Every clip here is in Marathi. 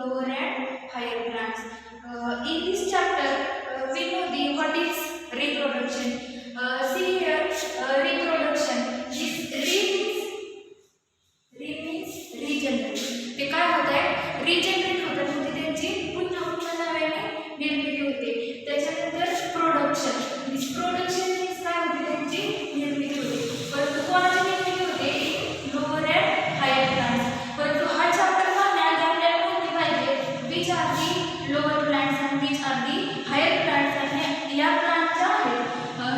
lower and higher plants. In this chapter, we know the what is reproduction. See here, reproduction. Means regenerate. ते काय होत आहे? रिजनरेट होतात म्हणजे त्यांची पुन्हा पुन्हा नव्याने निर्मिती होते. त्याच्यानंतर प्रोडक्शन. प्रोडक्शन मीन्स काय होते? त्यांची निर्मिती होते. परंतु कोणाची निर्मिती होते? Lower and higher plants. परंतु हा चॅप्टर पाहण्याआधी आपल्याला माहिती पाहिजे which are the lower plants and which are the higher plants. आणि या प्लांटच्या आहेत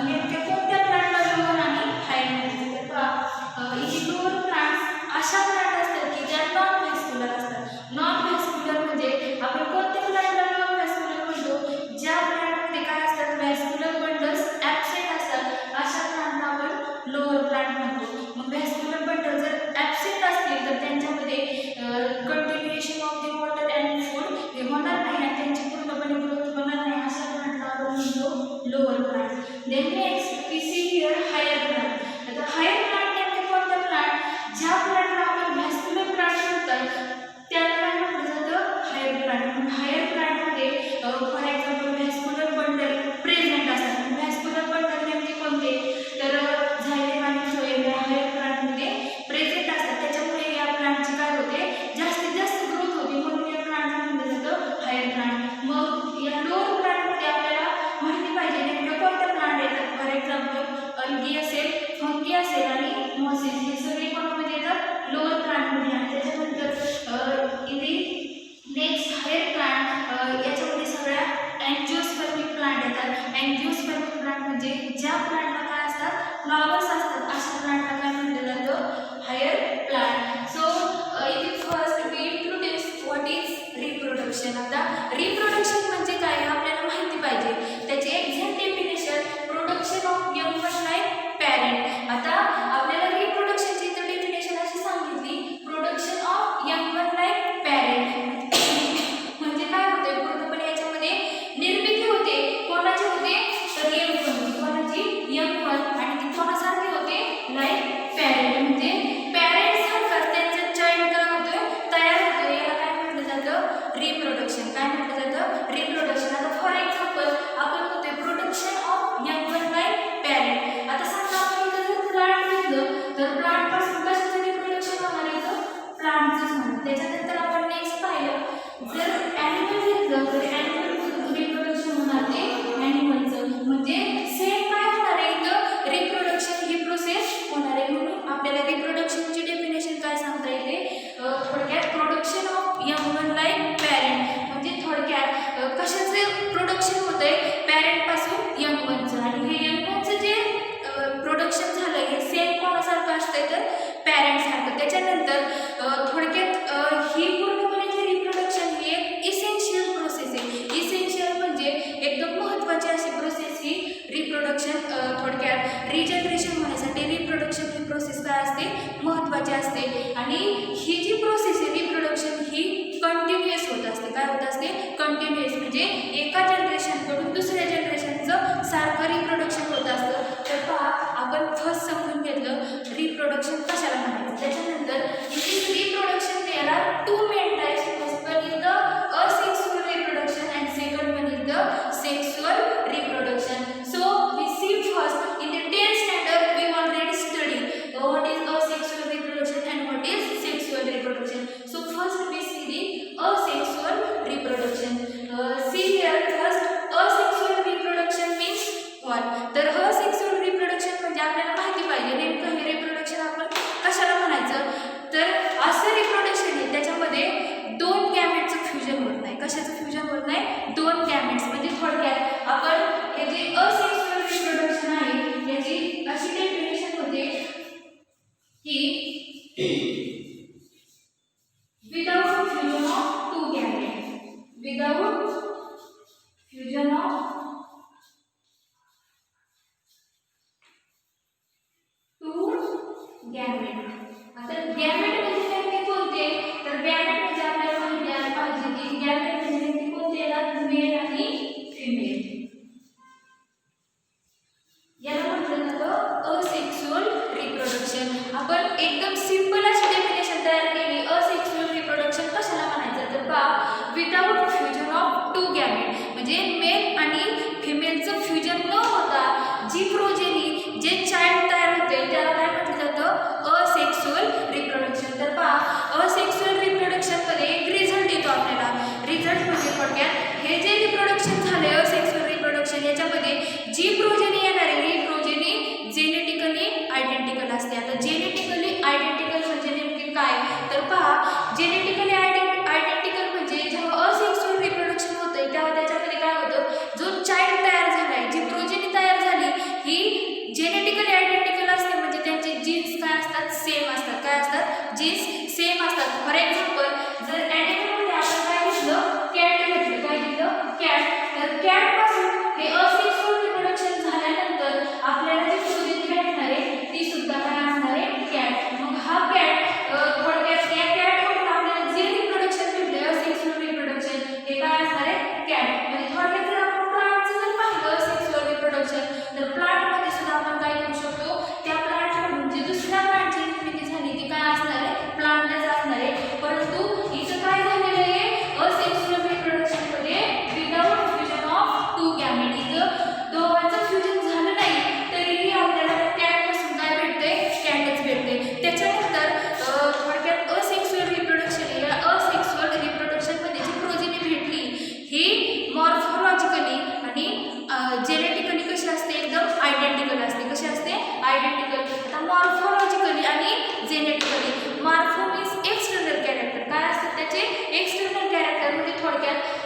नेमक्या कोणत्या प्लांटला लोअर आणि हायर म्हणतात? तर पहा, ही लोअर प्लांट्स अशा प्लांट असतात की ज्या नॉन व्हॅस्क्युलर असतात. नॉन व्हॅस्क्युलर म्हणजे आपण कोणत्या प्लांटला नॉन व्हॅस्क्युलर म्हणतो? ज्या प्लांटमध्ये काय असतात? व्हॅस्क्युलर बंडल्स ॲब्सेंट असतात अशा प्लांटला आपण लोअर प्लांट म्हणतो. मग व्हॅस्क्युलर बंडल जर ॲब्सेंट असतील तर त्यांच्यामध्ये continuation of the water and food हे होणार नाही आणि त्यांची पूर्णपणे ग्रोथ होणार नाही. अशा प्लांटला आपण म्हणतो lower plant. Then next we see here higher plant. आता हायर प्लांट नेमके कोणत्या प्लांट? ज्या प्लांटला आपण व्हॅस्क्युलर प्लांट म्हणतात त्याला काय म्हटलं जातं? Higher plant. हायर प्लांटमध्ये for example vascular bundle present असतात. व्हॅस्क्युलर बंडल नेमके कोणते? तर झायलेम आणि फ्लोएम या हायर प्लांटमध्ये प्रेझेंट असतात. त्याच्यामुळे या प्लांटची काय होते? जास्तीत जास्त ग्रोथ होते. म्हणून या प्लांटला म्हटलं जातं हायर प्लांट. मग या लोअर प्लांटमध्ये आपल्याला माहिती पाहिजे नेमक्या कोणत्या प्लांट येतात. फॉर एक्झाम्पल अल्गी असेल, फंगी असेल आणि मॉसेस हे सगळे कोणामध्ये येतात? लोअर प्लांटमध्ये. आणि त्याच्यानंतर नेक्स्ट हायर प्लांट याच्यामध्ये सगळ्या अँजिओस्पर्मिक प्लांट येतात. अँजिओस्पर्मिक प्लांट म्हणजे ज्या प्लांटला काय असतात? फ्लॉवर्स असतात अशा प्लांटला काय म्हटलं जातं? Higher plant. So in first we introduce what is reproduction. आता रिप्रोडक्शन म्हणजे काय हे आपल्याला माहिती पाहिजे. त्याचे exact definition production of young one like parent. आता आपल्याला रिप्रोडक्शनची इतर डेफिनेशन अशी सांगितली production of young one like parent म्हणजे काय होते? पूर्णपणे याच्यामध्ये निर्मिती होते. कोणाची होते? तर यंग वन. कोणाची? Young one. आणि ती कोणासारखे होते? Like parent. म्हणजे पॅरेंट सारखंच त्यांचं चाइल्ड काय होतं? तयार होतं. याला काय म्हटलं जातं? रिप्रोडक्शन. काय म्हटलं जातं? रिप्रोडक्शन. आता फॉर एक्झाम्पल आपण म्हणतोय production of young one like parent. आता समजा आपण इथं जर प्लांट घेतलं तर प्लांट पासून कशाचं रिप्रोडक्शन होणार आहे? तर प्लांटचंच होणार. त्याच्यानंतर आपण नेक्स्ट पाहिलं जर ॲनिमल घेतलं तर ॲनिमल रिप्रोडक्शन होणार ते ॲनिमलचं. म्हणजे सेम काय होणार आहे? इथं रिप्रोडक्शन ही प्रोसेस होणार आहे. म्हणून आपल्याला रिप्रोडक्शनची डेफिनेशन काय सांगता येते? थोडक्यात production of young one like parent म्हणजे थोडक्यात कशाचं प्रोडक्शन होतंय? पॅरेंटपासून यंग वनचं. आणि हे यंग वनचं जे प्रोडक्शन झालं हे सेम कोणासारखं असतंय? तर पॅरेंटसारखं. त्याच्यानंतर थोडक्यात ही पूर्णपणे जे रिप्रोडक्शन ही एक इसेन्शियल प्रोसेस आहे. इसेन्शियल म्हणजे एकदम महत्त्वाची अशी प्रोसेस ही रिप्रोडक्शन. थोडक्यात रिजनरेशन होण्यासाठी रिप्रोडक्शन ही प्रोसेस काय असते? महत्त्वाची असते. आणि ही जी प्रोसेस आहे रिप्रोडक्शन ही कंटिन्युअस होत असते. काय होत असते? कंटिन्युअस म्हणजे एका जनरेशनकडून दुसऱ्या जनरेशनचं सारखं रिप्रोडक्शन होत असतं. तर पहा आपण फर्स्ट समजून घेतलं रिप्रोडक्शन कशाला म्हणायचं. त्याच्यानंतर in reproduction there are two main types. First one is the asexual reproduction and second one is the sexual reproduction. So we see first in the 10th standard we already study what is asexual reproduction and what is sexual reproduction. So first we see the asexual reproduction. See here first asexual reproduction means what? तर asexual reproduction म्हणजे आपल्याला माहिती पाहिजे नेमकं हे रिप्रोडक्शन आपण कशाला म्हणायचं. तर असं रिप्रोडक्शन आहे त्याच्यामध्ये दोन गॅमेटचं फ्युजन होत नाही. कशाचं फ्युजन होत नाही? दोन गॅमेट्स. म्हणजे थोडक्यात आपण हे जे asexual reproduction आहे याची अशी डेफिनेशन होते की without fusion of two gametes. Without fusion of two gametes. आता गॅमेट म्हणजे नेमके कोणते? तर गॅमेट म्हणजे आपल्याला माहिती पाहिजे की गॅमेट म्हणजे नेमके कोणते येतात? मेल आणि फिमेल. याला म्हटलं जातं असेक्सुअल रिप्रोडक्शन. आपण एकदम सिंपल अशी डेफिनेशन तयार केली. असेक्सुअल रिप्रोडक्शन कशाला म्हणायचं? तर पहा जेनेटिकली आयडेंटिकल म्हणजे जेव्हा असेक्सुअल रिप्रोडक्शन होतंय तेव्हा त्याच्यामध्ये काय होतं, जो चाइल्ड तयार झालाय, जी प्रोजेनी तयार झाली ही जेनेटिकली आयडेंटिकल असते, म्हणजे त्यांचे जीन्स काय असतात, सेम असतात. काय असतात, जीन्स सेम असतात. फॉर एक्झाम्पल जर ॲनिमलमध्ये आपण काय घेतलं, कॅट घेतलं. काय घेतलं, कॅट. तर कॅट पासून हे असेक्सुअल रिप्रोडक्शन झाल्यानंतर आपल्याला जी प्रोजेनी भेटणार आहे ती सुद्धा काय असणार आहे, कॅट. मग हा कॅट थोडक्यात या कॅटमधून आपल्याला जे रिप्रोडक्शन भेटले असेक्सुअल रिप्रोडक्शन हे काय असणार आहे, कॅट. म्हणजे थोडक्यात जर आपण प्लांटचं जर पाहिलं असेक्सुअल रिप्रोडक्शन तर प्लांटमध्ये सुद्धा आपण काय करू शकतो, त्या प्लांटमधून जी दुसऱ्या प्लांटची निर्मिती झाली ती काय असणार आहे, प्लांटच असणार आहे. परंतु इथं काय झालेलं आहे, असेक्सुअल रिप्रोडक्शन मध्ये without fusion of two gamete, इथं दोघांचं फ्युजन झालं नाही तरीही आपल्याला कॅट पासून काय भेटतंय, कॅटच भेटते. त्याच्यानंतर थोडक्यात असेक्सुअल रिप्रोडक्शन, या असेक्सुअल रिप्रोडक्शन मध्ये जी प्रोजेनी भेटली ही मॉर्फोलॉजिकली आणि जेनेटिकली कशी असते, एकदम आयडेंटिकल असते. कशी असते, आयडेंटिकल. आता मॉर्फोलॉजिकली आणि genetically, morpho means external character. काय असतात त्याचे, एक्सटर्नल कॅरेक्टर. म्हणजे थोडक्यात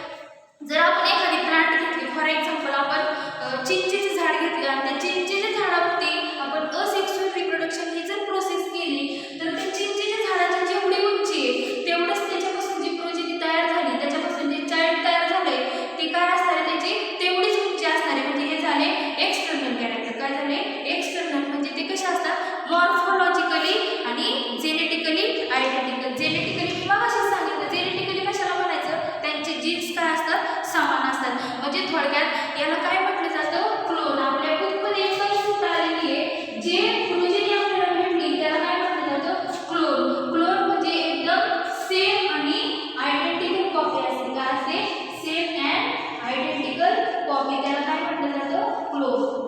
जर आपण एखादी प्लांट घेतली, फॉर एक्झाम्पल आपण चिंचेचे झाड घेतले आणि त्या चिंचेच्या झाडावरती आपण असेक्सुअल रिप्रोडक्शन ही जर प्रोसेस केली तर त्या चिंचेच्या झाडाची जेवढी उंची आहे तेवढंच त्याच्यापासून जी प्रोजेनी तयार झाली, त्याच्यापासून जे चाइल्ड तयार झालंय ते काय असणार आहे, त्याची तेवढीच उंची असणार आहे. म्हणजे हे झाले एक्सटर्नल कॅरेक्टर. काय झाले, एक्सटर्नल. म्हणजे ते कसे असतात, मॉर्फोलॉजिकली आणि जेनेटिकली आयडेंटिकल. जेनेटिकली मी मगाशी सांगितलं, जेनेटिकली कशाला म्हणायचं, त्यांचे जीन्स काय असतात, समान असतात. म्हणजे थोडक्यात याला काय म्हटलं जातं, क्लोन. आपल्या बुकमध्ये एक कन्सेप्ट आलेली आहे, जे प्रोजेनी आपल्याला भेटली त्याला काय म्हटलं जातं, क्लोन. क्लोन म्हणजे एकदम सेम आणि आयडेंटिकल कॉपी असते. काय असते, सेम अँड आयडेंटिकल कॉपी, त्याला काय म्हटलं जातं, क्लोन.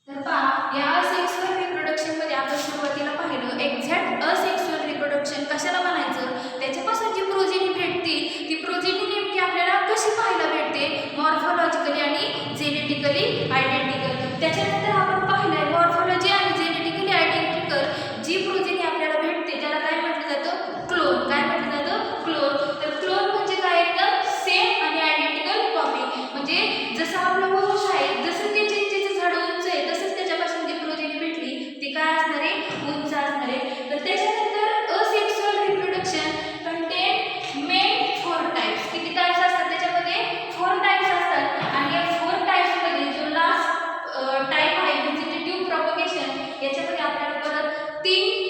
तर पहा, या असेक्सुअल रिप्रोडक्शन मध्ये आपण सुरुवातीला पाहिलं एक्झॅक्ट असेक्सुअल रिप्रोडक्शन कशाला म्हणायचं, त्याच्यापासून जी प्रोजेनी भेटते ती प्रोजेनी नेमकी आपल्याला कशी पाहायला भेटते, मॉर्फोलॉजिकली आणि जेनेटिकली आयडेंटिकल. त्याच्यानंतर आपण पाहिलंय मॉर्फोलॉजी आणि जेनेटिकली आयडेंटिकल जी प्रोजेनी आपल्याला भेटते त्याला काय म्हटलं जातं, क्लोन. काय म्हटलं जातं, क्लोन. तर क्लोन म्हणजे काय, एकदम सेम आणि आयडेंटिकल कॉपी. म्हणजे जसं आपलं वंश आहे, जसं ते चिंचेचं झाड उंच आहे तसंच त्याच्यापासून जी प्रोजेनी भेटली ती काय असणार आहे, उंच असणार आहे. तर त्याच्यानंतर asexual reproduction content main 4 types. किती टाइप्स असतात त्याच्यामध्ये, 4 टाइप्स असतात. आणि या 4 टाइप्स मध्ये जो लास्ट टाइप आहे व्हेजिटेटिव्ह प्रोपगेशन, याच्यामध्ये आपल्याला परत 3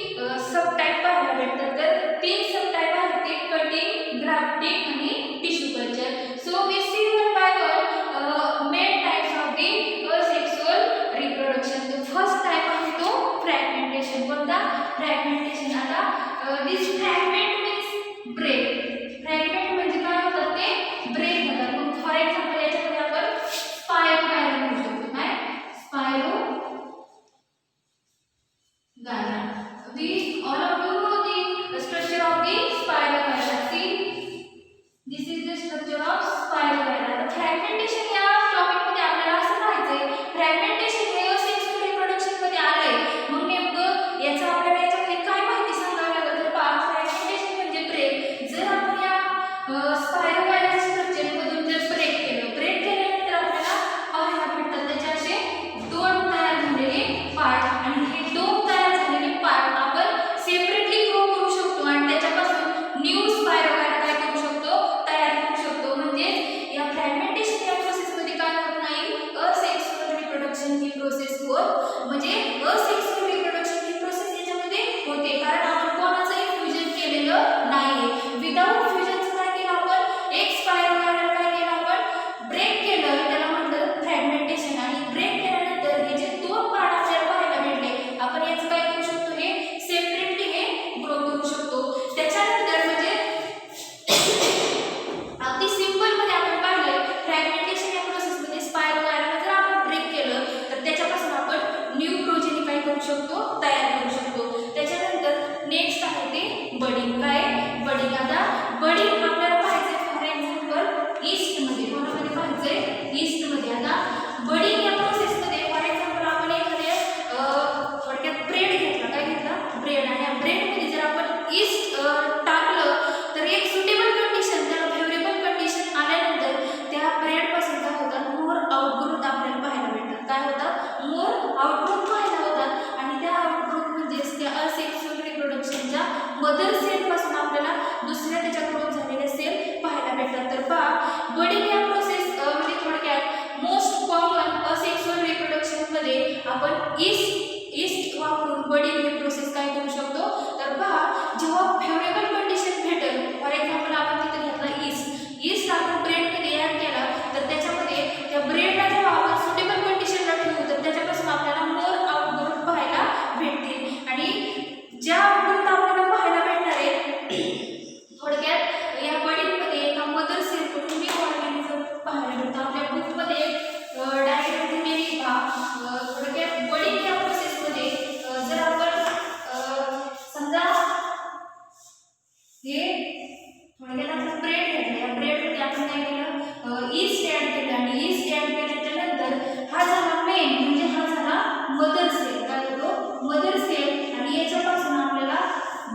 सब टाइप पाहायला भेटतात. तर 3 सब टाइप आहेत ते कटिंग, ग्राफ्टिंग आणि tissue culture. So we see one by one main types of the asexual reproduction. तो फर्स्ट टाइप आहे तो फ्रॅगमेंटेशन. कोणता, फ्रॅगमेंटेशन. आता this fragment means break. Fragment म्हणजे काय होतात, ते ब्रेक होतात. मग फॉर एक्झाम्पल याच्यामध्ये आपण स्पायरो गायरा म्हणू शकतो. काय, spirogyra. All of you know the structure of the spirogyra. See this is the structure of spirogyra. तर फ्रॅगमेंटेशन या टॉपिक मध्ये आपल्याला असं पाहायचंय, फ्रॅगमेंटेशन हे असेक्सुअल रिप्रोडक्शन मध्ये आलंय. मग नेमकं याचं आपल्याला याच्यामध्ये काय माहिती सांगावं लागेल, तर पहा, फ्रॅगमेंटेशन म्हणजे ब्रेक. जर आपण या स्पायरो गायरा स्ट्रक्चर मधून जर ब्रेक केल्यानंतर आपल्याला पाहायला भेटतात त्याचे असे 2 तयार झालेले पार्ट. आणि हे 2 तयार झालेले पार्ट आपण सेपरेटली ग्रो करू शकतो आणि त्याच्यापासून न्यू स्पायरो गायरा काय करू शकतो, तयार करू शकतो. म्हणजे या फ्रॅगमेंटेशन या प्रोसेस मध्ये काय होत नाही, असेक्सुअल रिप्रोडक्शन ही प्रोसेस होत, म्हणजे असेक्सुअल रिप्रोडक्शन ही प्रोसेस याच्यामध्ये होते कारण आपण कोणाचंही फ्युजन केलेलं नाहीये. विदाउट फ्युजनचं काय केलं आपण, एक स्पायरो गायरा काय केलं आपण, ब्रेक केलं, त्याला म्हणलं फ्रॅगमेंटेशन. आणि ब्रेक केल्यानंतर हे जे 2 पार्ट आपल्याला पाहायला भेटले आपण याचं काय करू शकतो, हे सेपरेटली हे ग्रो करू शकतो. त्याच्यानंतर म्हणजे अगदी सिंपल मध्ये आपण पाहिलं फ्रॅगमेंटेशन या प्रोसेस मध्ये स्पायरो गायरा जर आपण ब्रेक केलं तर त्याच्यापासून आपण न्यू प्रोजेनी काय करू शकतो, तयार करू शकतो. त्याच्यानंतर नेक्स्ट आहे ते बडिंग. काय, बडिंग. आता बडिंग आपल्याला पाहायचंय फॉर एक्झाम्पल ईस्ट मध्ये. कोणामध्ये पाहायचंय, ईस्ट मध्ये. आता बडिंग या प्रोसेस मध्ये फॉर एक्झाम्पल आपण एखाद्या थोडक्यात ब्रेड घेतला. काय घेतला, ब्रेड. आणि या ब्रेड मध्ये जर आपण ईस्ट हे थोडक्यात आपण ब्रेड घेतलं. या ब्रेडमध्ये आपण काय केलं, ईस्ट ॲड केलं आणि ईस्ट ॲड केल्याच्या नंतर हा झाला मेन, म्हणजे हा झाला मदर सेल. काय होतो, मदर सेल. आणि याच्यापासून आपल्याला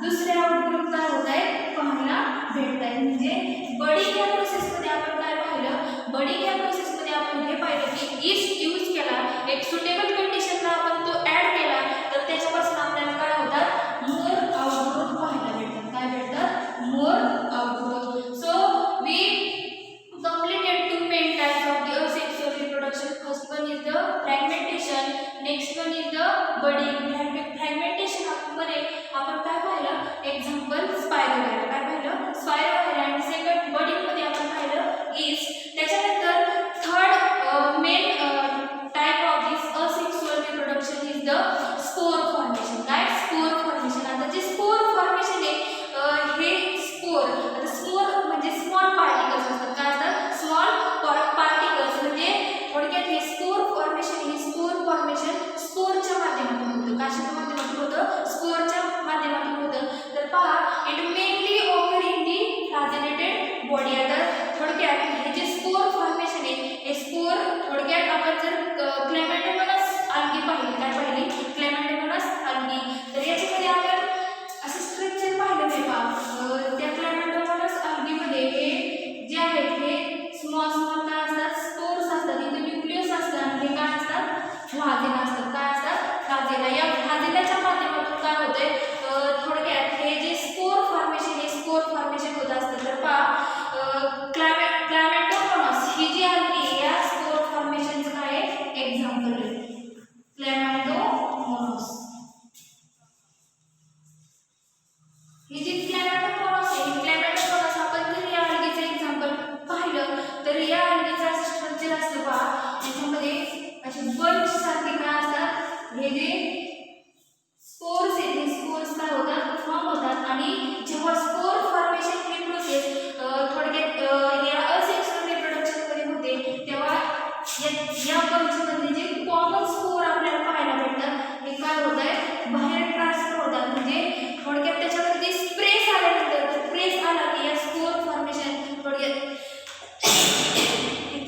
दुसरे आउटग्रुप काय होत आहे पाहायला भेटत आहे. म्हणजे बडिंग या प्रोसेसमध्ये आपण काय पाहिलं, बडिंग या प्रोसेसमध्ये आपण हे पाहिलं की ईस्ट यूज केला, एक सुटेबल कंडिशनला आपण तो ॲड केला, तर त्याच्यापासून आपल्याला काय होतात, मोर आउटग्रोथ पाहायला भेटतात. काय भेटतात, more outgrowth. So we completed two main types of the asexual reproduction. First one is the fragmentation, next one is the budding. Fragmentation मध्ये आपण काय पाहिलं, एक्झाम्पल स्पायरोगायरा. काय पाहिलं, स्पायरोगायरा. आणि सेकंड बडिंग मध्ये आपण पाहिलं ईस्ट. त्याच्यानंतर third main type of this asexual reproduction is the spore formation. काय, स्पोर फॉर्मेशन. आता जे स्पोर फॉर्मेशन आहे हे स्पोर, आता स्पोर म्हणजे स्मॉल पार्टिकल्स असतात. काय असतात, स्मॉल पार्टिकल्स. म्हणजे थोडक्यात हे स्पोर फॉर्मेशन, हे स्पोर फॉर्मेशन स्पोरच्या माध्यमातून होतं. कशाच्या माध्यमातून होतं, स्पोरच्या माध्यमातून होतं. तर पहा, it mainly occur in the flagellated body. आता थोडक्यात हे जे स्पोर फॉर्मेशन आहे, हे स्पोर थोडक्यात आपण जर क्लॅमॅटोमोनास अल्गी पाहिली, काय पाहिली, क्लॅमॅटोमोनास अल्गी, तर याच्यामध्ये आपण असं स्ट्रक्चर पाहिलं नाही पहा. त्या क्लॅमॅटोमोनास अल्गीमध्ये हे जे आहेत हे स्मॉल स्मॉल काय असतात, स्पोर्स असतात. इथे न्यूक्लियस असतात आणि हे काय असतात, फ्लाजेला असतात. काय असतात, फ्लाजेला. या फ्लाजेलाच्या माध्यमातून काय होतंय, थोडक्यात हे जे स्पोर फॉर्मेशन, हे स्पोर फॉर्मेशन होत असतं. तर पहा, क्लॅमॅटोमोनास ही जी अल्गी या स्पोर फॉर्मेशनचं काय आहे एक्झाम्पल आहे, क्लॅमॅटोमोनास. ही जी क्लॅमॅटोमोनास आहे, क्लॅमॅटोमोनास आपण जर या अल्गीचं एक्झाम्पल पाहिलं तर या अल्गीचं असं स्ट्रक्चर असतं पहा. त्याच्यामध्ये असे बंच सारखे काय असतात, हे जे स्पोर्स आहेत, हे स्पोर्स काय होतात, फॉर्म होतात. आणि जेव्हा स्पोर फॉर्मेशन ही प्रोसेस थोडक्यात या असेक्सुअल रिप्रोडक्शन मध्ये होते, तेव्हा या बंचमध्ये जे कॉमन स्पोर आपल्याला पाहायला भेटतात, हे काय होत आहे, बाहेर ट्रान्सफर होतात. म्हणजे थोडक्यात त्याच्यावरती स्प्रेस आल्यानंतर, स्प्रेस आला की या स्पोर फॉर्मेशन थोडक्यात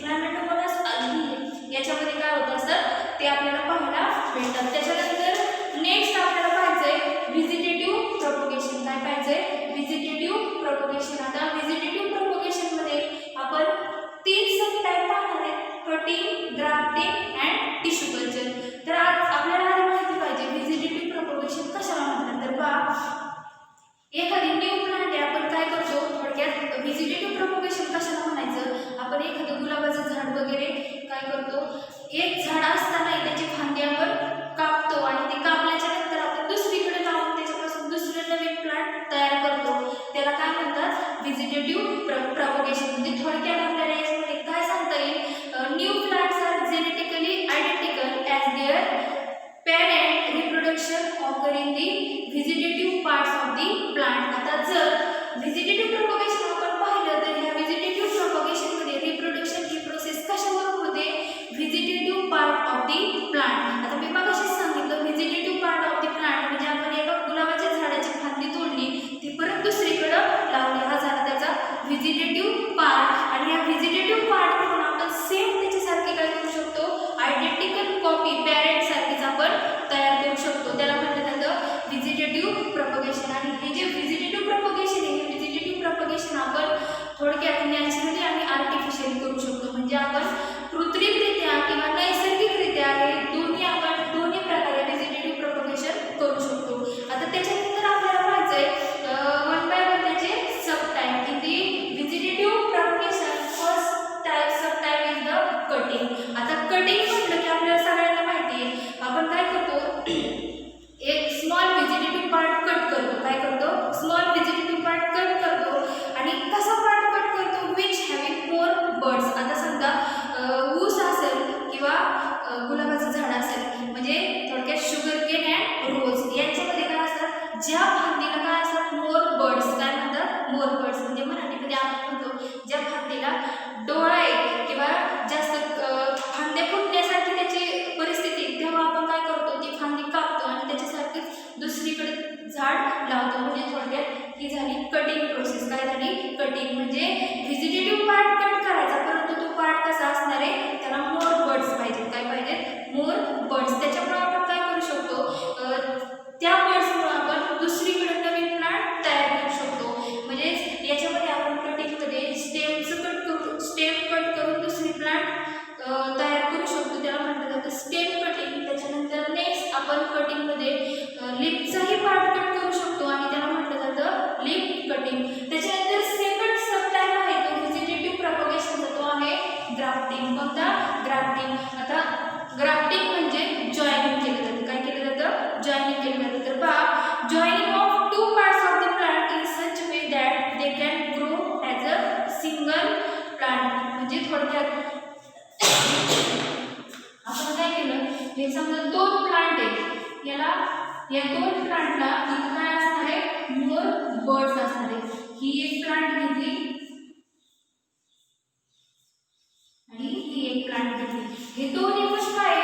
क्लॅमॅटोमोनास अल्गी याच्यामध्ये काय होत असतं ते आपल्याला पाहायला भेटतात. त्याच्यानंतर नेक्स्ट आपल्याला पाहायचंय व्हिजिटेटिव्ह प्रोपगेशन. काय पाहायचंय, व्हिजिटेटिव्ह प्रोपगेशन. आता व्हिजिटेटिव्ह प्रोपगेशन मध्ये आपण 3 सब टाइप पाहणार आहे, cutting, grafting and tissue culture. तर आज आपल्याला आधी माहिती पाहिजे व्हिजिटेटिव्ह प्रोपगेशन कशाला म्हणतात. तर पहा, एखादी न्यू प्लांट आहे, आपण काय करतो, थोडक्यात व्हिजिटेटिव्ह प्रोपगेशन कशाला म्हणायचं, आपण एखादं गुलाबाचं झाड वगैरे काय करतो, एक झाड असताना त्याची फांदी आपण कापतो आणि ते कापल्याच्या नंतर आपण दुसरीकडे लावून त्याच्यापासून दुसरे नवीन प्लांट तयार करतो. त्याला काय म्हणतात, व्हिजिटेटिव्ह प्रोपगेशन. म्हणजे थोडक्यात आपल्याला याच्यामध्ये काय सांगता येईल, new plants are genetically identical as their parent reproduction occur in the vegetative parts of the plant. आता जर व्हिजिटेटिव्ह प्रोपगेशन आपण पाहिलं तर ह्या व्हिजिटेटिव्ह प्रोपगेशन मध्ये रिप्रोडक्शन ही प्रोसेस कशावरून होते, vegetative part of the plant. आता मी मगाशीच सांगितलं, vegetative part of the plant म्हणजे आपण एका गुलाबाच्या झाडाची फांदी तोडली, ती परत दुसरीकडं लावली, हा झाला त्याचा व्हिजिटेटिव्ह पार्ट. आणि या व्हिजिटेटिव्ह पार्ट म्हणून आपण सेम त्याच्यासारखे काय करू शकतो, आयडेंटिकल कॉपी पॅरेंट सारखीच आपण तयार करू शकतो. त्याला म्हटलं जातं व्हिजिटेटिव्ह प्रोपगेशन. आणि हे जे व्हिजिटेटिव्ह प्रोपगेशन आहे, हे व्हिजिटेटिव्ह प्रोपगेशन आपण थोडक्यात नॅचरली आणि आर्टिफिशियली करू शकतो. म्हणजे आपण कृत्रिमरित्या किंवा नैसर्गिकरित्या हे दोन्ही प्रकारे व्हिजिटेटिव्ह प्रोपगेशन करू शकतो. आता त्याच्यानंतर आपल्याला पाहायचंय वन बाय वन त्याचे sub type. In the vegetative propagation first type sub type is the cutting. आता कटिंग म्हटलं की आपल्याला सगळ्यांना माहिती आहे, आपण काय करतो, एक स्मॉल व्हिजिटेटिव्ह पार्ट कट करतो. काय करतो, स्मॉल व्हिजिटेटिव्ह पार्ट कट करतो. आणि कसा पार्ट कट करतो, विच हॅविंग मोर बर्ड्स. आता समजा ऊस असेल किंवा गुलाबाचं झाड असेल, म्हणजे थोडक्यात शुगर केन अँड रोज यांच्यामध्ये काय असतात, ज्या फांदीला काय असतात, मोर बर्ड्स. काय म्हणतात, मोर बर्ड्स. म्हणजे मराठीमध्ये आपण म्हणतो ज्या फांदीला डोळा आहे किंवा जास्त फांद्या फुटण्यासारखी त्याची परिस्थिती, तेव्हा आपण काय करतो, ती फांदी कापतो आणि त्याच्यासारखीच दुसरीकडे झाड लावतो. म्हणजे थोडक्यात ही झाली कटिंग कटिंग म्हणजे व्हेजिटेटिव्ह पार्ट कट करायचा, परंतु तो पार्ट कसा असणार आहे, त्याला मोर बर्ड्स पाहिजे. काय पाहिजे? मोर बर्ड्स. त्याच्यामुळे आपण काय करू शकतो, त्या बर्ड्समुळे आपण दुसरीकडे नवीन प्लांट तयार करू शकतो. म्हणजे याच्यामध्ये आपण कटिंगमध्ये स्टेम कट करून दुसरी प्लांट तयार करू शकतो. त्याला म्हटलं जातं स्टेम कटिंग. त्याच्यानंतर नेक्स्ट आपण कटिंगमध्ये लिपचाही पार्ट कट करू शकतो आणि त्याला म्हटलं जातं लिप कटिंग. त्याच्यानंतर सेकंड सब टाइप आहे तो व्हेजिटेटिव्ह प्रॉपगेशनचा, तो आहे ग्राफ्टिंग. कोणता? ग्राफ्टिंग. आता ग्राफ्टिंग म्हणजे जॉईनिंग केलं जातं. काय केलं जातं? जॉईनिंग केलं जातं. तर पहा, joining of two parts of the plant in such way that they can grow as a single plant. म्हणजे थोडक्यात आपण काय केलं, हे समजा दोन प्लांट आहेत, या दोन प्लांटला इथं काय असणार आहे, मोर बर्ड्स असणार आहे. ही एक प्लांट घेतली आणि ही एक प्लांट घेतली. हे दोन्ही पण काय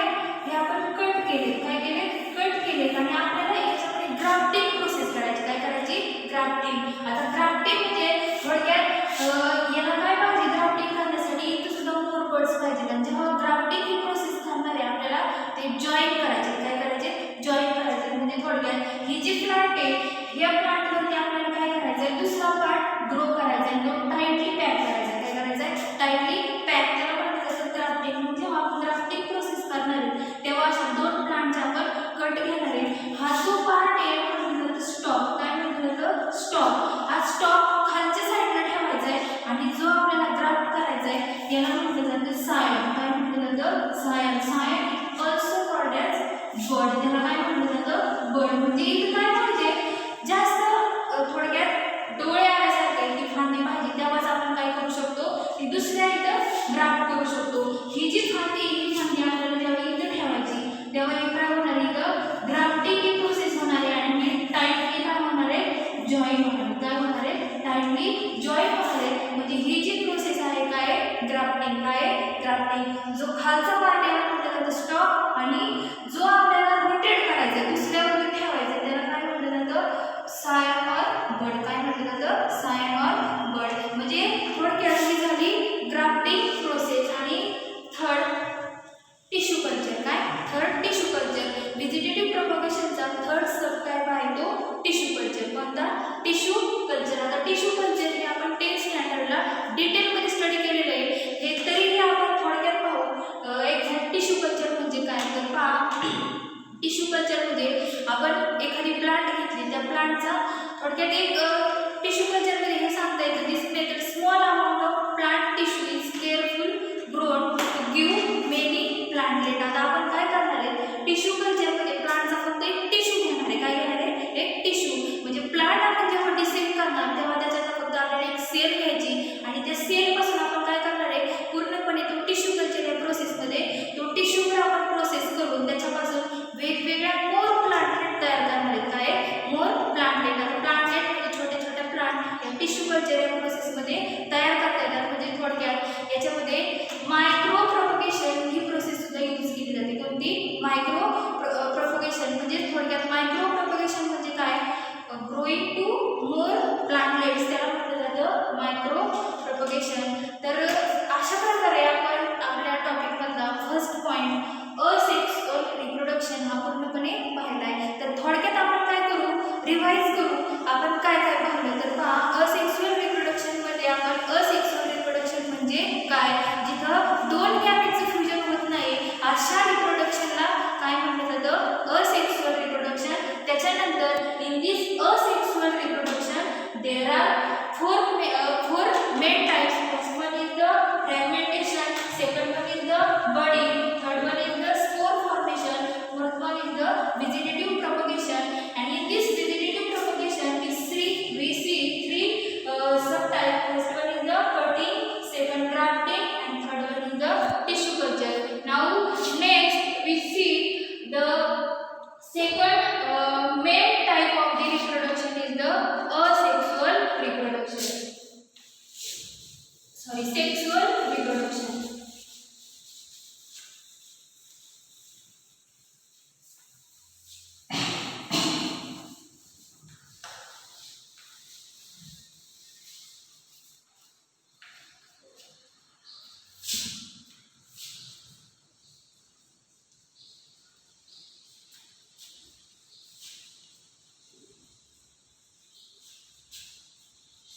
हे आपण कट केले. काय केले? कट केले. आणि आपल्याला याच्यामध्ये ग्राफ्टिंग प्रोसेस करायची. काय करायची? ग्राफ्टिंग. आता ग्राफ्टिंग म्हणजे थोडक्यात याला काय पाहिजे, ग्राफ्टिंग करण्यासाठी इथं सुद्धा मोर बर्ड्स पाहिजे. आणि जेव्हा ग्राफ्टिंग ही प्रोसेस करणार आहे आपल्याला ते जॉईन करायचे. काय करायचे? जॉईन करायचे. म्हणजे थोडक्यात ही जी प्लांट आहे, या प्लांटवरती आपल्याला काय करायचं आहे, दुसरा पार्ट ग्रो करायचा आहे, तो टाईटली पॅक करायचा. काय करायचं आहे? Tightly pack. त्याला म्हणतात असं ग्राफ्टिंग. म्हणजे जेव्हा आपण ग्राफ्टिंग प्रोसेस करणार आहे तेव्हा अशा दोन प्लांटचे आपण कट घेणार आहे. हा जो पार्ट आहे म्हटलं जातं स्टॉक. काय म्हटलं जातं? स्टॉक. हा स्टॉक खालच्या साईडला ठेवायचा आहे आणि जो आपल्याला ग्राफ्ट करायचा आहे याला म्हटलं जातं सायन. काय म्हटलं जातं? Scion. Scion also called as bud. त्याला काय म्हटलं जातं? बड. म्हणजे इथं काय पाहिजे, जास्त थोडक्यात डोळे आल्यासारखे ती फांदी पाहिजे, तेव्हाच आपण काय करू शकतो, ती दुसऱ्या इथं ग्राफ्ट करू शकतो. ही जी फांदी, ही फांदी आपल्याला जेव्हा इथं ठेवायची तेव्हा हे काय होणार, इथं ग्राफ्टिंग ही प्रोसेस होणार आहे आणि हे टाईटली काय होणार आहे, जॉईन होणार आहे. काय होणार आहे? टाईटली जॉईन होणार आहे. म्हणजे ही जी प्रोसेस आहे काय, ग्राफ्टिंग. काय? ग्राफ्टिंग. जो खालचा पार्ट आहे म्हटलं जातं स्टॉक आणि जो आपल्याला रोटेट करायचा आहे, दुसऱ्यावरती ठेवायचा त्याला काय म्हटलं जातं, सायन ऑर बड. काय म्हटलं जातं? Scion or bud. म्हणजे थोडक्यात ही झाली ग्राफ्टिंग प्रोसेस. आणि थर्ड टिश्यू कल्चर. काय? Third tissue culture. व्हेजिटेटिव्ह प्रॉपगेशनचा थर्ड सब टाइप आहे तो टिश्यू कल्चर. कोणता? Tissue culture. आता टिश्यू कल्चर हे आपण 10th स्टँडर्डला डिटेलमध्ये स्टडी केलेलं आहे. हे तरीही आपण थोडक्यात पाहू. एक्झॅक्ट टिश्यू कल्चर म्हणजे काय, तर पहा, टिश्यू कल्चर म्हणजे आपण एखादी प्लांट घेतली, त्या प्लांटचा थोडक्यात एक टिश्यू कल्चरमध्ये हे सांगता येतं, this method small amount of plant tissue is careful grown to give many plantlet. आता आपण काय करणार आहे, टिश्यू कल्चरमध्ये प्लांटचा फक्त एक टिश्यू घेणार आहे. काय घेणार आहे? एक टिश्यू. म्हणजे प्लांट आपण जेव्हा डिसेक्ट करणार तेव्हा त्याच्यात फक्त आपल्याला एक सेल घ्यायची आणि त्या सेलपासून आपण काय करणार आहे, पूर्णपणे तो टिश्यू कल्चर या प्रोसेसमध्ये तो टिश्यूवर आपण प्रोसेस करून त्याच्यापासून वेगवेगळ्या मोर प्लांटलेट तयार करणार आहेत. काय? मोर प्लांटलेट. आता प्लांटलेट म्हणजे छोट्या छोट्या प्लांट या टिश्यू कल्चर या प्रोसेसमध्ये तयार करता येतात. म्हणजे थोडक्यात याच्यामध्ये मायक्रो प्रोपगेशन ही प्रोसेस सुद्धा यूज केली जाते. कोणती? Micro propagation. म्हणजे थोडक्यात मायक्रो प्रोपगेशन म्हणजे काय, ग्रोईंग टू मोर प्लांटलेट्स, त्याला म्हटलं जातं मायक्रो प्रोपगेशन. तर अशा प्रकारे आपण आपल्या टॉपिकमधला फर्स्ट पॉईंट असेक्सुअल रिप्रोडक्शन हा पूर्णपणे पाहिला आहे. तर थोडक्यात आपण काय करू, रिवाइज करू. आपण काय काय पाहिलं, तर पहा, असेक्सुअल रिप्रोडक्शनमध्ये आपण असेक्सुअल रिप्रोडक्शन म्हणजे काय, जिथं दोन गॅमेटचं फ्युजन होत नाही अशा रिप्रोडक्शनला काय म्हटलं जातं, असेक्सुअल रिप्रोडक्शन. त्याच्यानंतर in this asexual reproduction there are four main types. First one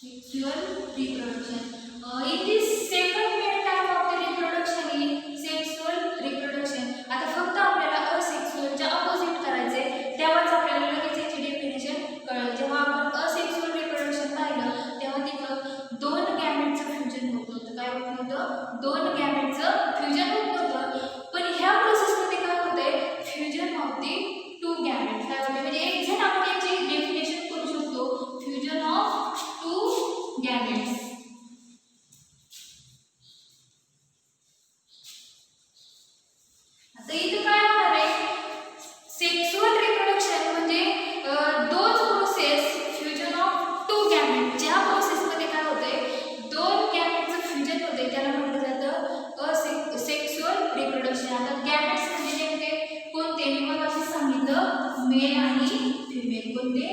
sexual reproduction. In this second main type of the reproduction is sexual reproduction. आता फक्त आपल्याला असेक्सुअलच्या अपोजिट करायचे, तेव्हाच आपल्याला लगेच याची डेफिनेशन कळेल. जेव्हा आपण असेक्सुअल रिप्रोडक्शन पाहिलं तेव्हा तिथं दोन गॅमेटचं फ्युजन होत होतं. काय होत होतं? दोन गॅमेटचं फ्युजन होत होतं. पण ह्या प्रोसेसमध्ये काय होतंय? Fusion of the two gametes. काय होते? म्हणजे एक्झॅक्ट आपण याची डेफिनेशन करू शकतो, फ्युजन ऑफ टू गॅमेट्स. आता इथं काय होणार आहे? सेक्सुअल रिप्रोडक्शन म्हणजे दोन process, fusion of two gamete. ज्या प्रोसेसमध्ये काय होतंय? दोन गॅमेटचं फ्युजन होतंय त्याला म्हटलं जातं सेक्सुअल रिप्रोडक्शन. आता गॅमेट्स म्हणजे नेमके कोणते? मी मगाशी सांगितलं मेल आणि फिमेल. कोणते?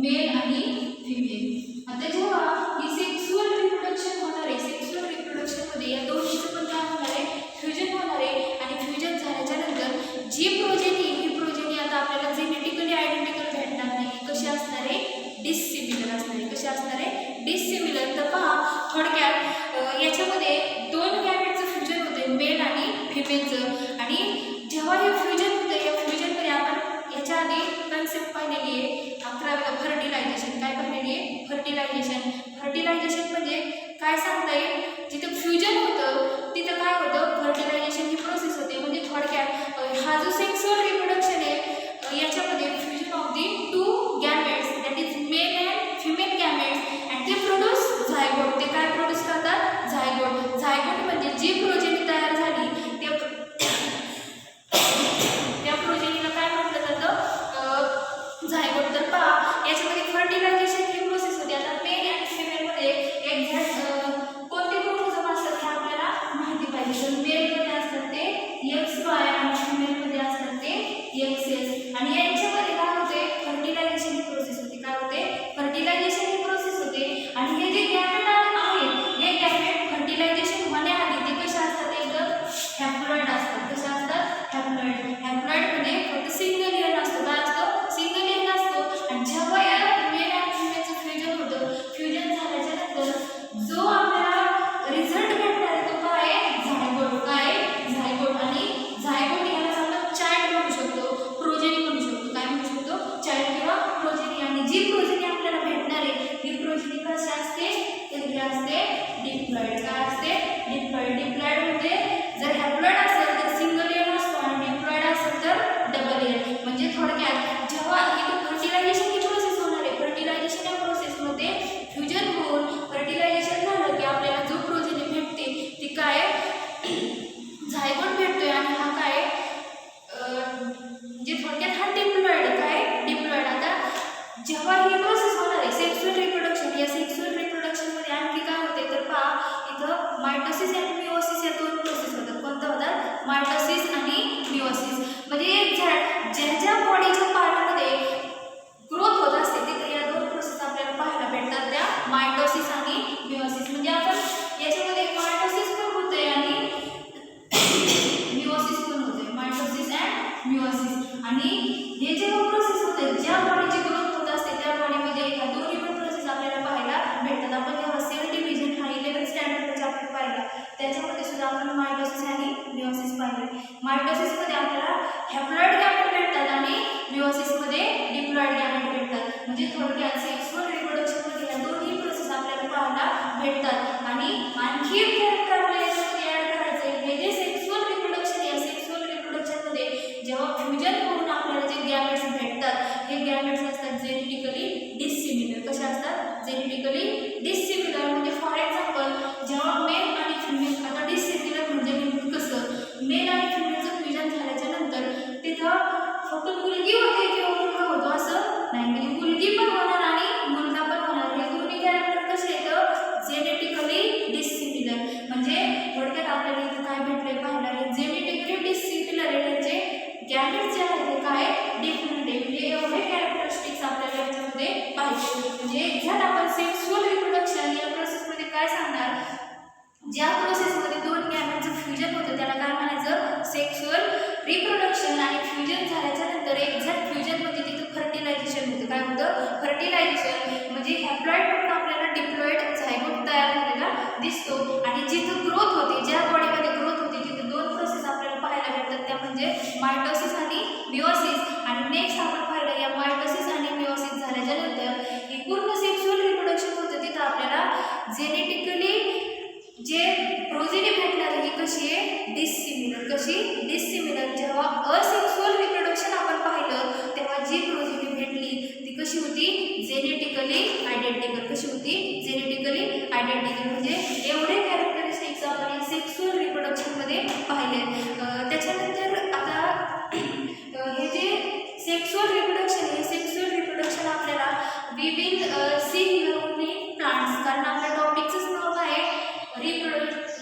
मेल आणि फिमेल. आता जेव्हा ही सेक्सुअल रिप्रोडक्शन होणार आहे, सेक्सुअल रिप्रोडक्शन मध्ये या दोन्हीचं पण काय होणार आहे? फ्युजन होणार आहे. आणि फ्युजन झाल्याच्या नंतर जी प्रोजेनी, ही प्रोजेनी आता आपल्याला जेनेटिकली आयडेंटिकल भेटणार नाही. कशी असणार आहे? डिसिमिलर असणार आहे. कशी असणार आहे? डिसिमिलर. तर पहा थोडक्यात याच्यामध्ये दोन गॅमेटचं फ्युजन होते, मेल आणि फिमेलचं. आणि जेव्हा हे फ्युजन होतं, या फ्युजनमध्ये आपण याच्या आधी कन्सेप्ट पाहिलेली आहे 11वीला, फर्टिलायझेशन. काय पाहिलेली आहे? फर्टिलायझेशन. फर्टिलायझेशन म्हणजे काय सांगता येईल? जिथं फ्युजन होतं तिथं काय होतं? फर्टिलायझेशन ही प्रोसेस होते. म्हणजे थोडक्यात हा जो सेक्सुअल रिप्रोडक्शन आहे याच्यामध्ये fusion of the two gametes, that is male and female gametes, and ते प्रोड्यूस झायगोट. ते काय प्रोड्यूस करतात? झायगोट. झायगोट म्हणजे जी प्रोजेनी तयार झाली त्या प्रोजेनीला काय म्हटलं जातं? झायगोट. तर पहा याच्यामध्ये फर्टिलायझेशन ही प्रोसेस होते. आता मेल आणि फिमेलमध्ये एक्झॅक्ट कोणते क्रोमोझोम असतात हे आपल्याला माहिती पाहिजे. तर मेलमध्ये असतात ते XY आणि फिमेलमध्ये असतात ते XX. आणि यांच्यामध्ये काय होते? फर्टिलायझेशन ही प्रोसेस होते. काय होते? फर्टिलायझेशन ही प्रोसेस होते. आणि हे जे गॅमेट आहेत, हे गॅमेट फर्टिलायझेशन होण्याआधी ते कशा असतात? एकदम हॅप्लॉइड असतात. कशा असतात? हॅप्लॉइड. हॅप्लॉइड म्हणजे फक्त सिंगल एन असतो. काय असतो? सिंगल एन असतो. आणि जेव्हा या मेल आणि फिमेलचं फ्युजन होतं, फ्युजन झाल्याच्या नंतर जो आपल्याला रिझल्ट भेटणार आहे तो काय आहे? झायगोट. काय आहे? झायगोट. आणि झायगोट याला आपण चाइल्ड म्हणू शकतो, प्रोजेनी म्हणू शकतो. काय म्हणू शकतो? चाइल्ड किंवा प्रोजेनी. आणि जी प्रोजेनी आपल्याला भेटणार आहे ही प्रोजेनी कशी असते? तर ही असते डिप्लॉइड. काय असते? डिप्लॉइड. डिप्लॉइड म्हणजे जर हॅप्लॉइड असेल तर सिंगल एन असतो आणि डिप्लॉइड असेल तर डबल एन. म्हणजे थोडक्यात जेव्हा इथं फर्टिलायझेशन ही प्रोसेस होणार आहे, फर्टिलायझेशन या प्रोसेसमध्ये फ्युजन होऊन फर्टिलायझेशन झालं की आपल्याला जो प्रोजेनी भेटते ती काय? झायगोट भेटतोय. आणि हा काय? म्हणजे थोडक्यात हा डिप्लॉइड. काय? डिप्लॉइड. आता जेव्हा ही प्रोसेस होणार आहे सेक्सुअल रिप्रोडक्शन, या सेक्सुअल रिप्रोडक्शनमध्ये आणखी काय होते? तर पहा इथं मायटोसिस आणि मिओसिस या दोन प्रोसेस होतात. कोणत्या होतात? मायटोसिस आणि मिओसिस. म्हणजे एक्झॅक्ट ज्या ज्या बॉडीच्या पार्टमध्ये ग्रोथ होत असते तिथे या दोन प्रोसेस आपल्याला पाहायला भेटतात, त्या मायटोसिस आणि मिओसिस. म्हणजे आपण याच्यामध्ये मायटोसिस पण होते आणि मिओसिस पण होते. Mitosis and meiosis. आणि हे जेव्हा प्रोसेस होते, ज्या बॉडीची ग्रोथ होत असते त्या बॉडीमध्ये ह्या दोन्ही पण प्रोसेस आपल्याला पाहायला भेटतात. आपण जेव्हा सेल डिव्हिजन हा 11th स्टँडर्डचा चॅप्टर पाहिला त्याच्यामध्ये सुद्धा आपण मायटोसिस आणि मिओसिस पाहिले. मायटोसिसमध्ये आपल्याला हॅप्लॉइड गॅमेट भेटतात आणि मिओसिसमध्ये डिप्लॉइड गॅमेट भेटतात. म्हणजे थोडक्यात सेक्सुअल रिप्रोडक्शनमध्ये या दोन्ही प्रोसेस आपल्याला पाहायला भेटतात. आणि आणखी एक कॅरेक्टर आपल्याला याच्यामध्ये ॲड करायचं आहे. हे जे सेक्सुअल रिप्रोडक्शन, या सेक्सुअल रिप्रोडक्शनमध्ये जेव्हा फ्युजन होऊन आपल्याला जे गॅमेट्स भेटतात हे गॅमेट्स असतात जेनेटिकली डिसिमिलर. कसे असतात? Genetically dissimilar. म्हणजे फॉर एक्झाम्पल जेव्हा मेल आणि फिमेल, आता डिसिमिलर म्हणजे नेमकं कसं? मेल आणि फिमेलचं फ्युजन झाल्याच्या नंतर तिथं फक्त मुलगी होते किंवा मुलगा होतो असं नाही. म्हणजे मुलगी पण होणार आणि मुलगा पण होणार. हे दोन्ही कॅरेक्टर कसे येतं? Genetically dissimilar. दिसतो आणि जिथं ग्रोथ होते, ज्या बॉडीमध्ये ग्रोथ होते तिथे दोन प्रोसेस आपल्याला पाहायला भेटतात, त्या म्हणजे मायटोसिस आणि मिओसिस. आणि नेक्स्ट आपण पाहिलं या मायटोसिस आणि मिओसिस झाल्याच्या नंतर हे पूर्ण सेक्शुअल रिप्रोडक्शन होतं, तिथं आपल्याला जेनेटिकली जे प्रोजेनी भेटणार ही कशी आहे, डिसिमिलर. कशी डिसिमिलर. जेव्हा असेक्सुअल रिप्रोडक्शन आपण पाहिलं तेव्हा जी प्रोजेनी भेटली ती कशी होती, जेनेटिकली आयडेंटिकल. कशी होती, जेनेटिकली आयडेंटिकल. म्हणजे एवढे कॅरेक्टरिस्टिक्स आपण या सेक्सुअल रिप्रोडक्शनमध्ये पाहिले. त्याच्यानंतर आता हे जे सेक्सुअल रिप्रोडक्शन, हे सेक्सुअल रिप्रोडक्शन आपल्याला we will see here only plants, कारण आपल्या टॉपिकचंच नाव काय आहे,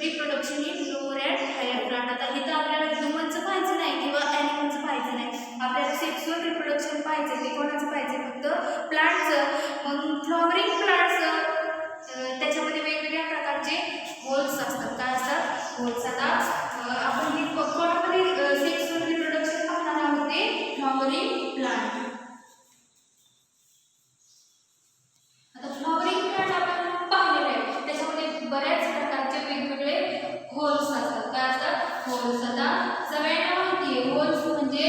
reproduction in lower and higher plant. आता इथं आपल्याला ह्युमनचं पाहायचं नाही किंवा ॲनिमलचं पाहायचं नाही, आपल्याला सेक्सुअल रिप्रोडक्शन पाहायचं. ते कोणाचं पाहायचं, फक्त प्लांटचं. मग फ्लॉवरिंग प्लांट्स त्याच्यामध्ये वेगवेगळ्या प्रकारचे होल्स असतात. काय असतात, होल्स. आता आपण हे कोणामध्ये सेक्सुअल रिप्रोडक्शन पाहणार आहोत, ते फ्लॉवरिंग प्लांट. आता फ्लॉवरिंग प्लांट आपण पाहिलेलं आहे, त्याच्यामध्ये बऱ्याच प्रकारचे वेगवेगळे होल्स असतात. काय असतात, होल्स. आता सगळ्यांना माहिती आहे होल्स म्हणजे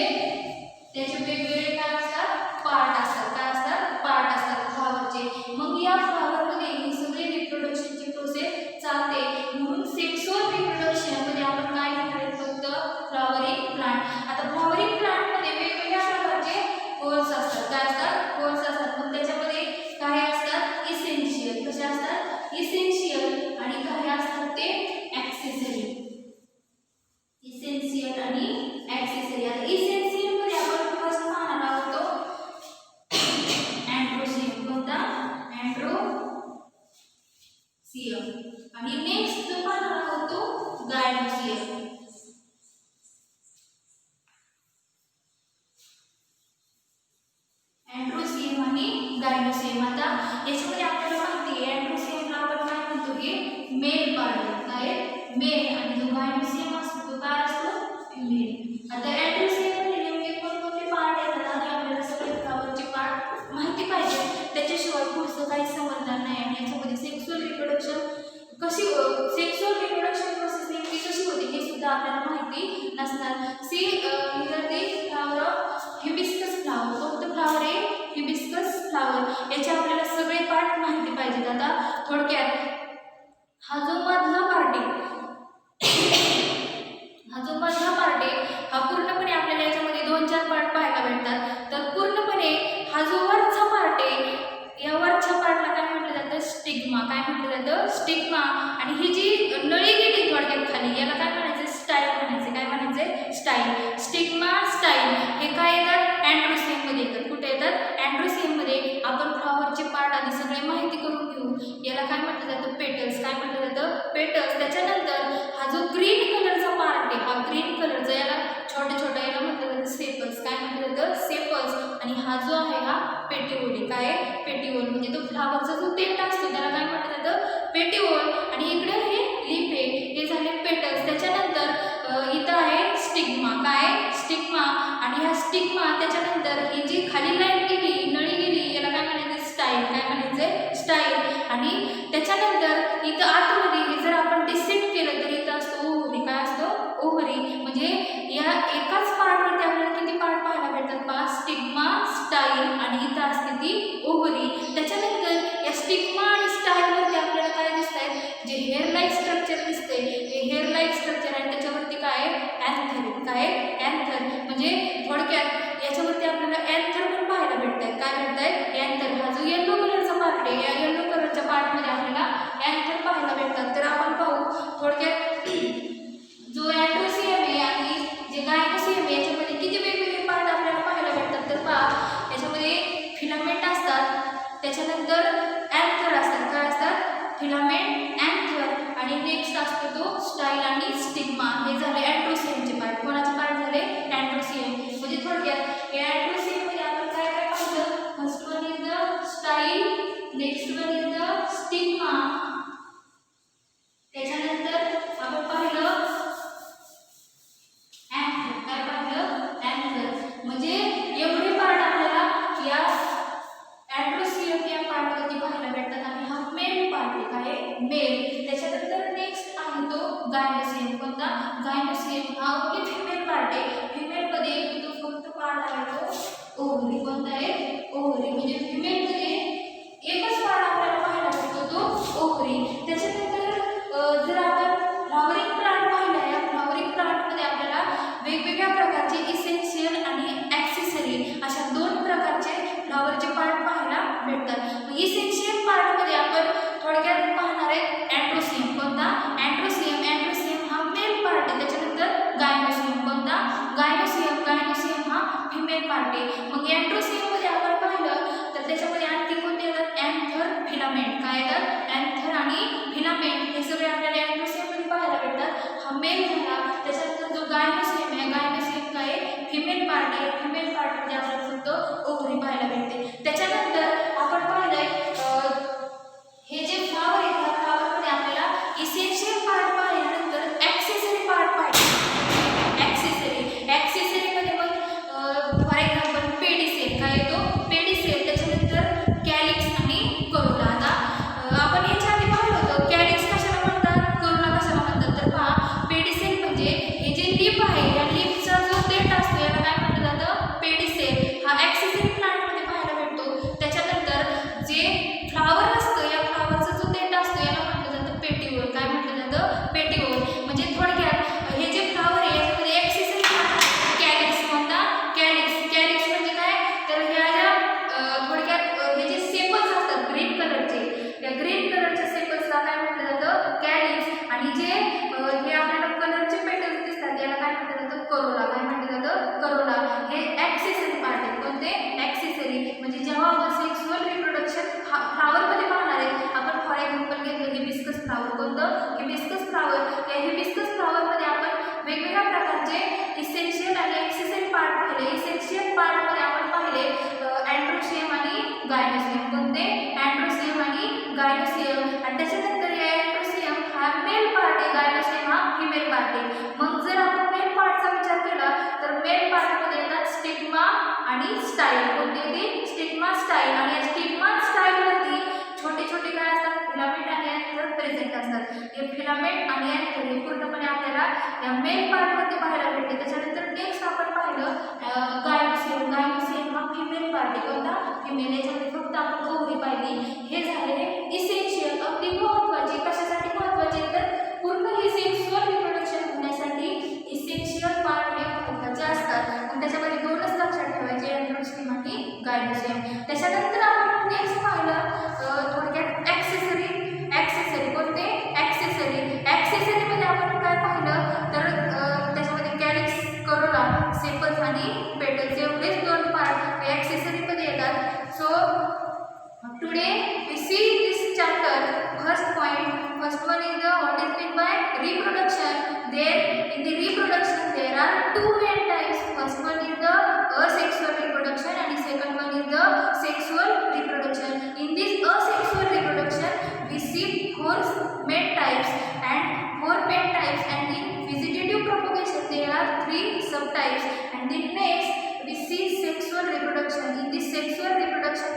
त्याचे वेगवेगळे काय असतात, पार्ट असतात. काय असतात, पार्ट असतात फ्लॉवरचे. मग या फ्लॉवरमध्ये ही सगळी रिप्रोडक्शनची प्रोसेस चालते, म्हणून सेक्सुअल रिप्रोडक्शन मध्ये आपण काय घेणार आहे, फक्त फ्लॉवरिंग प्लांट. आता फ्लॉवरिंग प्लांट मध्ये वेगवेगळ्या प्रकारचे होल्स असतात. काय असतात, होल्स असतात. मग त्याच्यामध्ये काही असतात इसेन्शियल. कसे असतात, इसेन्शियल. आणि काही असतात ते ॲक्सेसरी. इसेन्शियल आणि ॲक्सेसरी. आता इसेन्शियल मध्ये आपण फर्स्ट पाहणार आहोत तो अँड्रोसियम. कोणता, अँड्रोसियम. आणि नेक्स्ट जो पाहणार आहोत तो गायनोसियम. अँड्रोसियम आणि गायनोसियम. आता याच्यामध्ये आपल्याला माहिती आहे अँड्रोसियमला आपण काय म्हणतो, की मेल पार्ट आहे. काय, मेल. आणि जो गायनोसियम असतो तो काय असतो, फिमेल. आता अँड्रोसियममध्ये नेमके कोणकोणते पार्ट येतात आणि आपल्याला सगळे फ्लॉवरचे पार्ट माहिती पाहिजे, त्याच्याशिवाय पुढचं काही समजणार नाही. आणि याच्यामध्ये सेक्सुअल रिप्रोडक्शन कशी, सेक्सुअल रिप्रोडक्शन प्रोसेस नेमकी कशी होते हे सुद्धा आपल्याला माहिती नसणार. See here the flower of hibiscus flower. कोणतं फ्लॉवर आहे, हिबिस्कस फ्लॉवर. याचे आपल्याला सगळे पार्ट माहिती पाहिजेत. आता थोडक्यात हा जो मधला पार्ट आहे, हा जो मधला पार्ट आहे हा पूर्णपणे आपल्याला याच्यामध्ये 2-4 पार्ट पाहायला भेटतात. तर पूर्णपणे हा जो वरचा पार्ट आहे, या वरच्या पार्टला काय म्हटलं जातं, स्टिग्मा. काय म्हटलं जातं, स्टिग्मा. आणि ही जी नळी गेली थोडक्यात खाली, याला काय म्हणायचं, स्टाईल म्हणायचं. काय म्हणायचं, स्टाईल. स्टिग्मा, स्टाईल हे काय येतात, अँड्रोसियम मध्ये येतात. कुठे येतात, अँड्रोसियम मध्ये. आपण फ्लॉवरचे पार्ट आधी सगळे माहिती करून घेऊ. याला काय म्हटलं जातं, पेटल्स. काय म्हटलं जातं, पेटल्स. त्याच्यानंतर हा जो ग्रीन कलरचा पार्ट आहे, हा ग्रीन कलरचा, याला छोटे छोटे, याला म्हटलं जातं सेपल्स. काय म्हटलं जातं, सेपल्स. आणि हा जो आहे हा पेटिओल आहे. काय, पेटिओल. म्हणजे तो फ्लॉवरचा जो पेट असतो त्याला काय म्हटलं जातं, पेटिओल. आणि इकडे हे लिप आहे, हे झाले पेटल्स. त्याच्यानंतर इथं आहे स्टिग्मा. काय, स्टिग्मा. आणि हा स्टिग्मा त्याच्यानंतर ही जी खाली लाईन गेली, नळी गेली, याला काय म्हणायचं, स्टाईल. काय म्हणायचं, स्टाईल. आणि त्याच्यानंतर इथं आतमध्ये हे जर आपण डिसेक्ट केलं तर इथं असतो ओव्हरी. काय असतो, ओव्हरी. म्हणजे या एकाच पार्टवरती आपल्याला किती पार्ट पाहायला भेटतात, 5. स्टिग्मा, स्टाईल आणि इथं असते ती ओव्हरी. त्याच्यानंतर या स्टिग्मा आणि स्टाईलवरती आपल्याला काय दिसत आहे, जे हेअर लाईक स्ट्रक्चर दिसते, हे हेअर लाईक स्ट्रक्चर आहे. त्याच्यावरती काय, अँथर. काय, अँथर. म्हणजे थोडक्यात याच्यावरती आपल्याला अँथर पण पाहायला भेटत आहेत. काय भेटत आहेत, अँथर. हा जो येलो कलरचा पार्ट आहे, या येलो कलरच्या पार्टमध्ये आपल्याला अँथर पाहायला भेटतात. तर आपण पाहू थोडक्यात जो अँड्रोसियम आहे आणि जे गायनोसियम आहे याच्यामध्ये किती वेगवेगळे पार्ट आपल्याला पाहायला भेटतात. तर पहा, याच्यामध्ये फिलामेंट असतात, त्याच्यानंतर अँथर असतात. काय असतात, फिलामेंट, अँथर. आणि नेक्स्ट असतो तो स्टाईल आणि स्टिग्मा. हे झाले अँड्रोसियमचे पार्ट. कोणाचे पार्ट झाले, अँड्रोसियम. म्हणजे थोडक्यात या अँड्रोसियम मध्ये आपण काय काय पाहिलं, first one is the style, next one is the stigma. त्याच्यानंतर आपण पाहिलं अँथर. काय पाहिलं, अँथर. म्हणजे एवढे पार्ट आपल्याला या अँड्रोसियम या पार्टवरती पाहायला भेटतात. आणि हा मेल पार्ट आहे. काय, मेल. त्याच्यानंतर गायनोसियम. कोणता? गायनोसियम हा ओनली फिमेल पार्ट आहे. फिमेलमध्ये तो फक्त पार्ट आहे तो ओव्हरी. कोणता आहे? ओव्हरी. म्हणजे फिमेलमध्ये एकच पार्ट आपल्याला पाहायला भेटतो तो ओव्हरी. त्याच्यानंतर जर आपण फ्लॉवरिंग प्लांट पाहिला, या फ्लॉवरिंग प्लांटमध्ये आपल्याला वेगवेगळ्या प्रकारचे इसेन्शियल आणि ॲक्सेसरी अशा दोन प्रकारचे फ्लॉवरचे पार्ट पाहायला भेटतात. इसेन्शियल पार्टमध्ये आपण थोडक्यात पाहणार आहे अँड्रोसियम. कोणता? अँड्रोसियम. अँड्रोसियम हा मेल पार्ट आहे. त्याच्यानंतर गायनोसियम. कोणता? गायनोसियम. गायनोसियम हा फिमेल पार्ट आहे. मग अँड्रोसियममध्ये आपण पाहिलं तर त्याच्यामध्ये आणखी कोणते येतात? Anther, filament. काय येतात? अँथर आणि फिलामेंट हे सगळे आपल्याला अँड्रोसियममध्ये पाहायला भेटतात. हा मेल झाला. त्याच्यानंतर जो गायनोसियम आहे, गायनोसियम काय आहे? फिमेल पार्ट आहे. फिमेल पार्टमध्ये आपल्याला फक्त ओव्हरी पाहायला भेटते. त्याच्यानंतर आपण पाहिलंय हे जे फ्लावर आहे त्या फ्लावरमध्ये आपल्याला इसेन्शियल पार्ट पाहिल्यानंतर ॲक्सेसरी पार्ट पाहिजे. ॲक्सेसरीमध्ये मग फॉर एक्झाम्पल पेडिसेल. काय येतो? पेडिसेल. त्याच्यानंतर कॅलिक्स आणि करोला. आता आपण याच्या आधी पाहिलं होतं कॅलिक्स कशाला म्हणतात, करोला कशाला म्हणतात. तर पहा, पेडिसेल म्हणजे हे जे लिप आहे या लिपचा जो देठ असतो याला काय म्हटलं जातं? पेडिसेल. हा ॲक्सेसरी प्लांटमध्ये पाहायला भेटतो. त्याच्यानंतर जे फ्लावर असतं या फ्लावरचा जो देठ असतो याला म्हटलं जातं पेटिओल. काय म्हटलं जातं? पेटिओल. म्हणजे थोडक्यात हे जे फ्लावर आहे याच्यामध्ये ॲक्सेसरी कॅलिक्स. कोणता? कॅलिक्स. कॅलिक्स म्हणजे काय? तर ह्या ज्या थोडक्यात हे जे सेपल्स असतात ग्रीन कलरचे, या ग्रीन कलरच्या सेपल्सला काय म्हटलं जातं? कॅलिक्स. आणि जे हे आपल्याला कलरचे पेटल्स दिसतात याला काय म्हटलं जातं? करोला. काय म्हटलं जातं? करोला. हे ॲक्सेसरी पार्ट आहेत. कोणते? ॲक्सेसरी. म्हणजे जेव्हा आपण सेक्सुअल रिप्रोडक्शन फ्लावरमध्ये पाहणार आहे, आपण फॉर एक्झाम्पल घेतलं हिबिस्कस फ्लावर. कोणतं? Hibiscus flower. या हिबिस्कस फ्लावरमध्ये आपण वेगवेगळ्या प्रकारचे इसेन्शियल आणि ॲक्सेसरी पार्ट पाहिले. इसेन्शियल पार्टमध्ये आपण पाहिले अँड्रोसियम आणि गायनोसियम. कोणते? अँड्रोसियम आणि गायनोसियम. आणि त्याच्यानंतर या अँड्रोसियम हा मेल पार्ट आहे, गायनोसियम हा फिमेल पार्ट आहे. मग जर आपण मेल पार्टचा विचार केला तर मेल पार्टमध्ये येतात स्टिग्मा आणि स्टाईल. कोणते येते? Stigma, style. आणि या स्टिग्मा स्टाईलवरती छोटे छोटे काय असतात? फिलामेंट आणि अँथर प्रेझेंट असतात. हे फिलामेंट आणि अँथर हे पूर्णपणे आपल्याला या मेल पार्टमध्ये पाहायला भेटते. त्याच्यानंतर नेक्स्ट आपण पाहिलं गायनोसियम. गायनोसियम हा फिमेल पार्ट आहे. कोणता? फिमेल. याच्यामध्ये फक्त आपण ओव्हरी पाहिली. हे झालेले इसेन्शियल, अगदी महत्त्वाचे. कशासाठी महत्त्वाचे? तर पूर्ण हे सेक्सुअल रिप्रोडक्शन होण्यासाठी इसेन्शियल पार्ट हे महत्त्वाचे असतात. पण त्याच्यामध्ये दोनच लक्षात ठेवायचे, अँड्रोसियम आणि गायनोसियम. त्याच्यानंतर आपण नेक्स्ट पाहिलं थोडक्यात ॲक्सेसरी. ॲक्सेसरी. कोणते? ॲक्सेसरी. ॲक्सेसरीमध्ये आपण काय पाहिलं तर त्याच्यामध्ये कॅलिक्स, करोला, सेपल्स आणि पेटल्स एवढेच दोन पार्ट ॲक्सेसरीमध्ये येतात. So today we see this chapter. First one is the what is meant by reproduction. There in the reproduction there are two main types. First one is the asexual reproduction and the second one is the sexual reproduction. In this asexual reproduction we see four main types and in vegetative propagation there are three subtypes. And then next we see sexual reproduction. In this sexual reproduction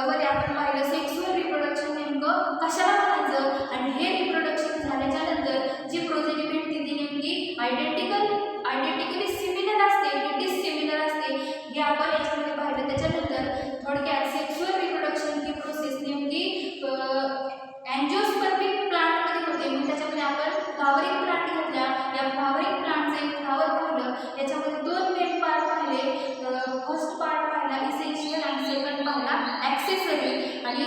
मध्ये आपण पाहिलं सेक्सुअल रिप्रोडक्शन नेमकं कशाला म्हणायचं आणि हे रिप्रोडक्शन झाल्याच्या नंतर जी प्रोजेनी भेटते ती नेमकी आयडेंटिकली सिमिलर असते की डिसिमिलर असते हे आपण याच्यामध्ये पाहिलं. त्याच्यानंतर थोडक्यात सेक्सुअल रिप्रोडक्शन ही प्रोसेस नेमकी अँजिओस्पर्मिक प्लांटमध्ये होते. मग त्याच्यामध्ये आपण फ्लॉवरिंग प्लांट घेतल्या. या फ्लॉवरिंग प्लांटचं एक फ्लॉवर पाहिलं. याच्यामध्ये दोन मेन पार्ट पाहिले. फर्स्ट पार्ट पाहिला इसेन्शियल आणि सेकंड पाहिला ॲक्सेसरी. आणि